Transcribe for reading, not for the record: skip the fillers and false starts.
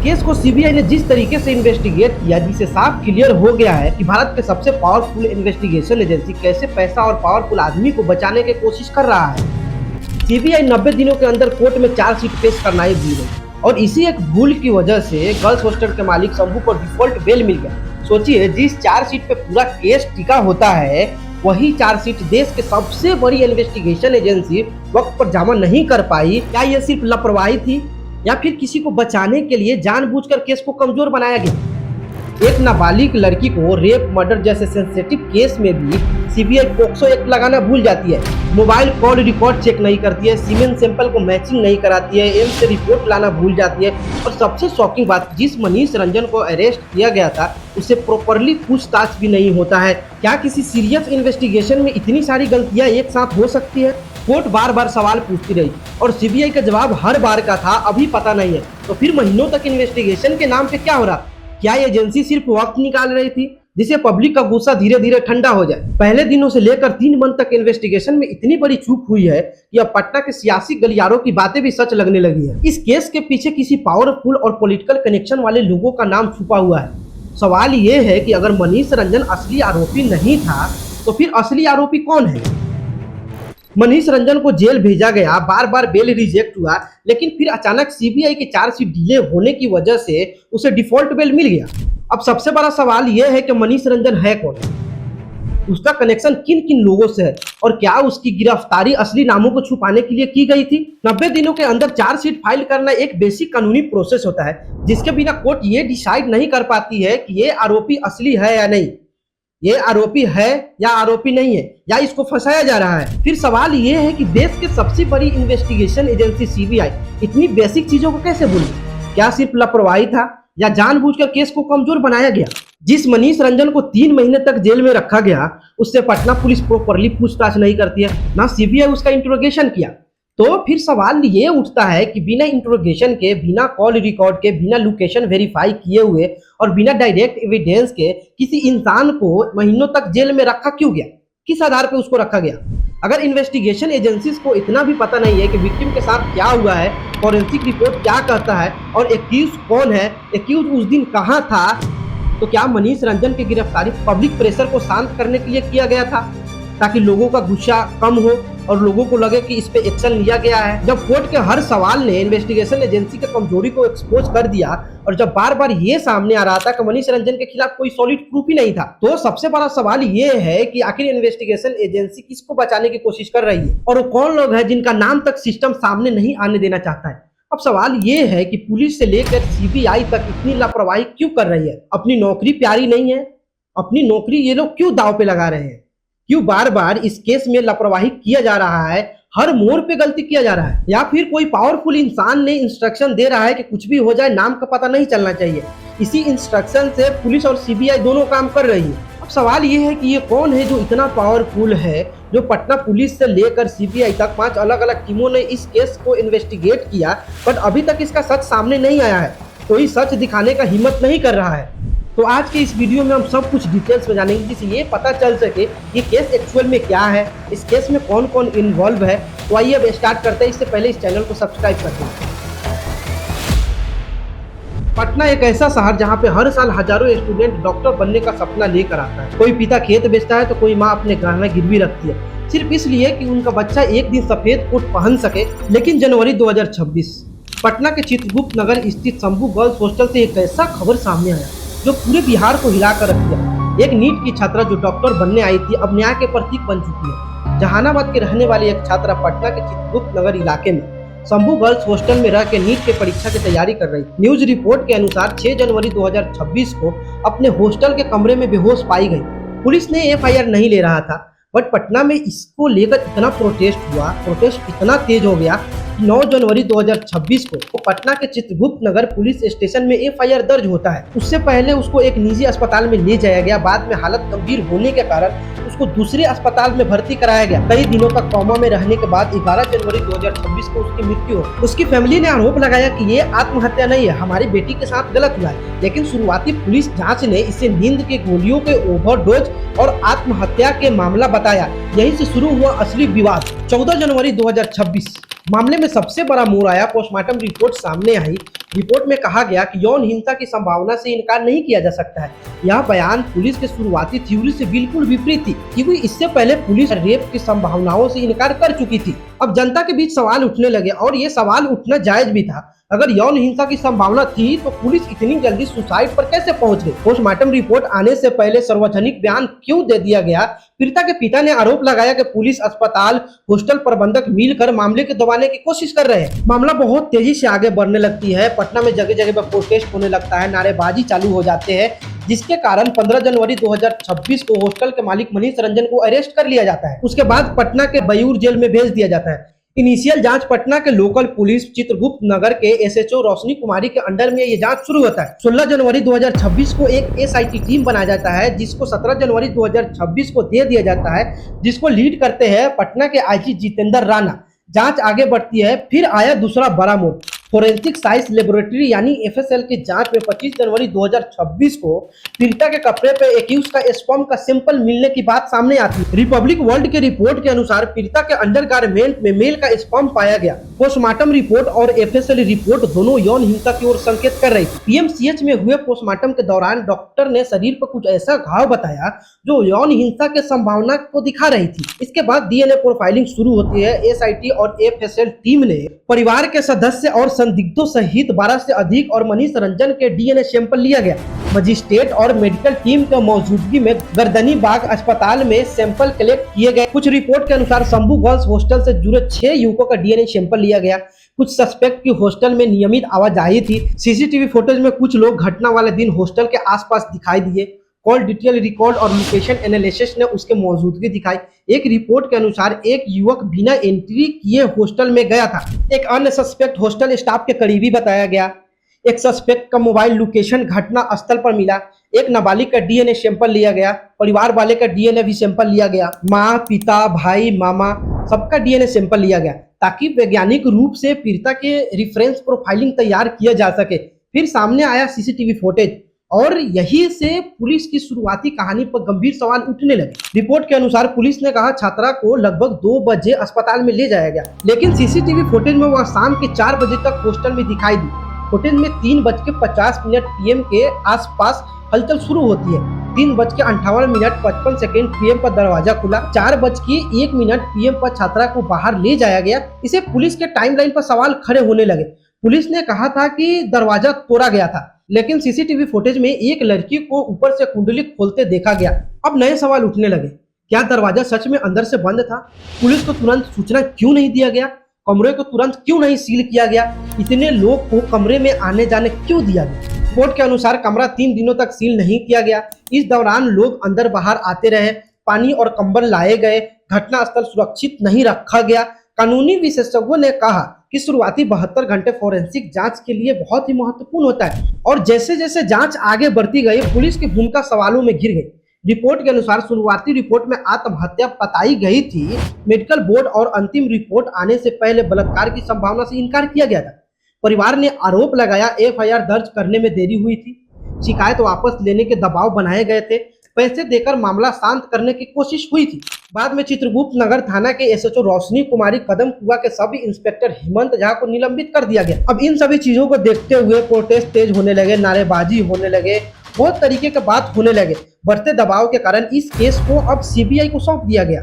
Case को CBI ने जिस तरीके से इन्वेस्टिगेट किया, जिससे साफ क्लियर हो गया है कि भारत के सबसे पावरफुल इन्वेस्टिगेशन एजेंसी कैसे पैसा और पावरफुल आदमी को बचाने की कोशिश कर रहा है। सीबीआई 90 दिनों के अंदर कोर्ट में चार्जशीट पेश करना ही भूल गई और इसी एक भूल की वजह से गर्ल्स हॉस्टल के मालिक शंभू को डिफॉल्ट बेल मिल गया। सोचिए, जिस चार्जशीट पे पूरा केस टिका होता है, वही चार्जशीट देश के सबसे बड़ी इन्वेस्टिगेशन एजेंसी वक्त पर जमा नहीं कर पाई। क्या यह सिर्फ लापरवाही थी या फिर किसी को बचाने के लिए जानबूझकर केस को कमजोर बनाया गया? एक नाबालिग लड़की को रेप, मर्डर जैसे सेंसिटिव केस में भी सीबीआई पॉक्सो एक्ट लगाना भूल जाती है, मोबाइल कॉल रिकॉर्ड चेक नहीं करती है, सीमेन सैंपल को मैचिंग नहीं कराती है, एम्स से रिपोर्ट लाना भूल जाती है। और सबसे शॉकिंग बात, जिस मनीष रंजन को अरेस्ट किया गया था उसे प्रॉपरली पूछताछ भी नहीं होता है। क्या किसी सीरियस इन्वेस्टिगेशन में इतनी सारी गलतियां एक साथ हो सकती है? कोर्ट बार बार सवाल पूछती रही और सीबीआई का जवाब हर बार का था अभी पता नहीं है। तो फिर महीनों तक इन्वेस्टिगेशन के नाम पे क्या हो रहा? क्या एजेंसी सिर्फ वक्त निकाल रही थी जिससे पब्लिक का गुस्सा धीरे धीरे ठंडा हो जाए? पहले दिनों से लेकर 3 मंथ तक इन्वेस्टिगेशन में इतनी बड़ी चूक हुई है कि अब पटना के सियासी गलियारों की बातें भी सच लगने लगी है। इस केस के पीछे किसी पावरफुल और पॉलिटिकल कनेक्शन वाले लोगों का नाम छुपा हुआ है। सवाल ये है कि अगर मनीष रंजन असली आरोपी नहीं था तो फिर असली आरोपी कौन है? मनीष रंजन को जेल भेजा गया, बार बार बेल रिजेक्ट हुआ, लेकिन फिर अचानक सीबीआई के चार्जशीट डिले होने की वजह से उसे डिफॉल्ट बेल मिल गया। अब सबसे बड़ा सवाल यह है कि मनीष रंजन है कौन, उसका कनेक्शन किन किन लोगों से है और क्या उसकी गिरफ्तारी असली नामों को छुपाने के लिए की गई थी? 90 दिनों के अंदर चार्जशीट फाइल करना एक बेसिक कानूनी प्रोसेस होता है जिसके बिना कोर्ट ये डिसाइड नहीं कर पाती है कि ये आरोपी असली है या नहीं, ये आरोपी है या आरोपी नहीं है, या इसको फंसाया जा रहा है। फिर सवाल ये है कि देश के सबसे बड़ी इन्वेस्टिगेशन एजेंसी सीबीआई इतनी बेसिक चीजों को कैसे भूली? क्या सिर्फ लापरवाही था या जानबूझकर केस को कमजोर बनाया गया? जिस मनीष रंजन को 3 महीने तक जेल में रखा गया उससे पटना पुलिस प्रॉपरली पूछताछ नहीं करती है, ना सीबीआई उसका इंट्रोगेशन किया। तो फिर सवाल ये उठता है कि बिना इंट्रोगेशन के, बिना कॉल रिकॉर्ड के, बिना लोकेशन वेरीफाई किए हुए और बिना डायरेक्ट एविडेंस के किसी इंसान को महीनों तक जेल में रखा क्यों गया? किस आधार पे उसको रखा गया? अगर इन्वेस्टिगेशन एजेंसीज को इतना भी पता नहीं है कि विक्टिम के साथ क्या हुआ है, फॉरेंसिक रिपोर्ट क्या कहता है और एक्यूज कौन है, एक्यूज उस दिन कहाँ था, तो क्या मनीष रंजन की गिरफ्तारी पब्लिक प्रेशर को शांत करने के लिए किया गया था ताकि लोगों का गुस्सा कम हो और लोगों को लगे कि इस पे एक्शन लिया गया है? जब कोर्ट के हर सवाल ने इन्वेस्टिगेशन एजेंसी की कमजोरी को एक्सपोज कर दिया और जब बार बार ये सामने आ रहा था कि मनीष रंजन के खिलाफ कोई सॉलिड प्रूफ ही नहीं था, तो सबसे बड़ा सवाल ये है कि आखिर इन्वेस्टिगेशन एजेंसी किसको बचाने की कोशिश कर रही है और वो कौन लोग हैं जिनका नाम तक सिस्टम सामने नहीं आने देना चाहता है? अब सवाल ये है कि पुलिस से लेकर सीबीआई तक इतनी लापरवाही क्यों कर रही है? अपनी नौकरी प्यारी नहीं है? अपनी नौकरी ये लोग क्यों दांव पे लगा रहे हैं? क्यों बार बार इस केस में लापरवाही किया जा रहा है? हर मोड़ पे गलती किया जा रहा है? या फिर कोई पावरफुल इंसान ने इंस्ट्रक्शन दे रहा है कि कुछ भी हो जाए, नाम का पता नहीं चलना चाहिए? इसी इंस्ट्रक्शन से पुलिस और सीबीआई दोनों काम कर रही है। अब सवाल ये है कि ये कौन है जो इतना पावरफुल है, जो पटना पुलिस से लेकर सीबीआई तक 5 अलग अलग टीमों ने इस केस को इन्वेस्टिगेट किया, बट अभी तक इसका सच सामने नहीं आया है, कोई सच दिखाने का हिम्मत नहीं कर रहा है। तो आज के इस वीडियो में हम सब कुछ डिटेल्स में जानेंगे जिससे ये पता चल सके कि केस एक्चुअल में क्या है, इस केस में कौन कौन इन्वॉल्व है। तो आइए अब स्टार्ट करते हैं। इससे पहले इस चैनल को सब्सक्राइब करते हैं। पटना एक ऐसा शहर जहाँ पे हर साल हजारों स्टूडेंट डॉक्टर बनने का सपना लेकर आता है। कोई पिता खेत बेचता है तो कोई माँ अपने गहने गिरवी रखती है, सिर्फ इसलिए कि उनका बच्चा एक दिन सफेद कोट पहन सके। लेकिन जनवरी 2026 पटना के चित्रगुप्त नगर स्थित शंभू गर्ल्स हॉस्टल से एक ऐसा खबर सामने आया जो पूरे बिहार को हिला कर रख दिया। एक नीट की छात्रा जो डॉक्टर बनने आई थी अब न्याय के प्रतीक बन चुकी है। जहानाबाद के रहने वाली एक छात्रा पटना के चित्रगुप्त नगर इलाके में शंभू गर्ल्स हॉस्टल में रह के नीट के परीक्षा की तैयारी कर रही। न्यूज रिपोर्ट के अनुसार 6 जनवरी 2026 को अपने हॉस्टल के कमरे में बेहोश पाई गई। पुलिस ने एफआईआर नहीं ले रहा था, बट पटना में इसको लेकर इतना प्रोटेस्ट हुआ, प्रोटेस्ट इतना तेज हो गया 9 जनवरी 2026 को पटना के चित्रगुप्त नगर पुलिस स्टेशन में एफआईआर दर्ज होता है। उससे पहले उसको एक निजी अस्पताल में ले जाया गया। बाद में हालत गंभीर होने के कारण उसको दूसरे अस्पताल में भर्ती कराया गया। कई दिनों तक कोमा में रहने के बाद 11 जनवरी 2026 को उसकी मृत्यु हो। उसकी फैमिली ने आरोप लगाया कि ये आत्महत्या नहीं है, हमारी बेटी के साथ गलत हुआ है। लेकिन शुरुआती पुलिस जाँच ने इसे नींद के गोलियों के ओवरडोज और आत्महत्या के मामला बताया। यहीं से शुरू हुआ असली विवाद। 14 जनवरी 2026 मामले में सबसे बड़ा मोड़ आया। पोस्टमार्टम रिपोर्ट सामने आई रिपोर्ट में कहा गया कि यौन हिंसा की संभावना से इनकार नहीं किया जा सकता है। यह बयान पुलिस के शुरुआती थ्योरी से बिल्कुल विपरीत थी, क्योंकि इससे पहले पुलिस रेप की संभावनाओं से इनकार कर चुकी थी। अब जनता के बीच सवाल उठने लगे और ये सवाल उठना जायज भी था। अगर यौन हिंसा की संभावना थी तो पुलिस इतनी जल्दी सुसाइड पर कैसे पहुंच गई? पोस्टमार्टम रिपोर्ट आने से पहले सार्वजनिक बयान क्यों दे दिया गया? पीड़िता के पिता ने आरोप लगाया कि पुलिस, अस्पताल, हॉस्टल प्रबंधक मिलकर मामले को दबाने की कोशिश कर रहे हैं। मामला बहुत तेजी से आगे बढ़ने लगती है। पटना में जगह जगह पर प्रोटेस्ट होने लगता है, नारेबाजी चालू हो जाते हैं, जिसके कारण 15 जनवरी 2026 को हॉस्टल के मालिक मनीष रंजन को अरेस्ट कर लिया जाता है। उसके बाद पटना के बयूर जेल में भेज दिया जाता है। इनिशियल जांच पटना के लोकल पुलिस चित्रगुप्त नगर के एसएचओ रोशनी कुमारी के अंडर में ये जांच शुरू होता है। 16 जनवरी 2026 को एक एसआईटी टीम बनाया जाता है, जिसको 17 जनवरी 2026 को दे दिया जाता है, जिसको लीड करते हैं पटना के आईजी जितेंद्र राणा। जांच आगे बढ़ती है। फिर आया दूसरा बड़ा मोड़। फोरेंसिक साइंस लेबोरेटरी यानी एफएसएल की जांच में 25 जनवरी 2026 को पीड़िता के कपड़े पे एक्यूज का स्पर्म का सैंपल मिलने की बात सामने आती है। रिपब्लिक वर्ल्ड के रिपोर्ट के अनुसार पीड़िता के अंडरगारमेंट में मेल का स्पर्म पाया गया। पोस्टमार्टम रिपोर्ट और एफएसएल रिपोर्ट दोनों यौन हिंसा की ओर संकेत कर रही थी। पीएमसीएच में हुए पोस्टमार्टम के दौरान डॉक्टर ने शरीर पर कुछ ऐसा घाव बताया जो यौन हिंसा के संभावना को दिखा रही थी। इसके बाद डीएनए प्रोफाइलिंग शुरू होती है। एसआईटी और एफएसएल टीम ने परिवार के सदस्य और संदिग्धों सहित 12 से अधिक और मनीष रंजन के डीएनए सैंपल लिया गया। मजिस्ट्रेट और मेडिकल टीम के मौजूदगी में गर्दनी बाग अस्पताल में सैंपल कलेक्ट किए गए। कुछ रिपोर्ट के अनुसार शंभू गर्ल्स हॉस्टल से जुड़े 6 युवकों का डीएनए सैंपल लिया गया। कुछ सस्पेक्ट की हॉस्टल में नियमित आवाजाही थी। सीसीटीवी फुटेज में कुछ लोग घटना वाले दिन हॉस्टल के आसपास दिखाई दिए। कॉल डिटेल रिकॉर्ड और लोकेशन एनालिसिस ने उसके मौजूदगी दिखाई। एक रिपोर्ट के अनुसार एक युवक बिना एंट्री किए हॉस्टल में गया था। एक अन्य सस्पेक्ट हॉस्टल स्टाफ के करीबी बताया गया। एक सस्पेक्ट का मोबाइल लोकेशन घटना स्थल पर मिला। एक नाबालिग का डीएनए सैंपल लिया गया। परिवार वाले का डीएनए भी सैंपल लिया गया। माँ, पिता, भाई, मामा सबका डीएनए सैंपल लिया गया, ताकि वैज्ञानिक रूप से पीड़िता के रेफरेंस प्रोफाइलिंग तैयार किया जा सके। फिर सामने आया सीसीटीवी फुटेज और यही से पुलिस की शुरुआती कहानी पर गंभीर सवाल उठने लगे। रिपोर्ट के अनुसार पुलिस ने कहा छात्रा को लगभग 2 बजे अस्पताल में ले जाया गया, लेकिन सीसीटीवी फुटेज में वह शाम के 4 बजे तक हॉस्टल में दिखाई दी। फुटेज में 3:50 पीएम के आसपास हलचल शुरू होती है। 3:58 पीएम पर दरवाजा खुला। 4:01 पीएम पर छात्रा को बाहर ले जाया गया। इसे पुलिस के टाइमलाइन पर सवाल खड़े होने लगे। पुलिस ने कहा था कि दरवाजा तोड़ा गया था, लेकिन सीसीटीवी फुटेज में एक लड़की को ऊपर से कुंडली खोलते देखा गया। अब नए सवाल उठने लगे। क्या दरवाजा सच में अंदर से बंद था? पुलिस को तुरंत सूचना क्यों नहीं दिया गया? कमरे को तुरंत क्यों नहीं सील किया गया? इतने लोग को कमरे में आने जाने क्यों दिया गया? रिपोर्ट के अनुसार कमरा 3 दिनों तक सील नहीं किया गया। इस दौरान लोग अंदर बाहर आते रहे। पानी और कंबल लाए गए। घटना स्थल सुरक्षित नहीं रखा गया। कानूनी विशेषज्ञों ने कहा कि शुरुआती 72 घंटे फोरेंसिक जांच के लिए बहुत ही महत्वपूर्ण होता है, और जैसे जैसे जांच आगे बढ़ती गई पुलिस की भूमिका सवालों में घिर गई। रिपोर्ट के अनुसार शुरुआती रिपोर्ट में आत्महत्या बताई गई थी। मेडिकल बोर्ड और अंतिम रिपोर्ट आने से पहले बलात्कार की संभावना से इनकार किया गया था। परिवार ने आरोप लगाया एफआईआर दर्ज करने में देरी हुई थी। शिकायत वापस लेने के दबाव बनाए गए थे। पैसे देकर मामला शांत करने की कोशिश हुई थी। बाद में चित्रगुप्त नगर थाना के एसएचओ रोशनी कुमारी, कदम कुआ के सब इंस्पेक्टर हेमंत झा को निलंबित कर दिया गया। अब इन सभी चीजों को देखते हुए प्रोटेस्ट तेज होने लगे, नारेबाजी होने लगे, बहुत तरीके के बात होने लगे। बढ़ते दबाव के कारण इस केस को अब सीबीआई को सौंप दिया गया।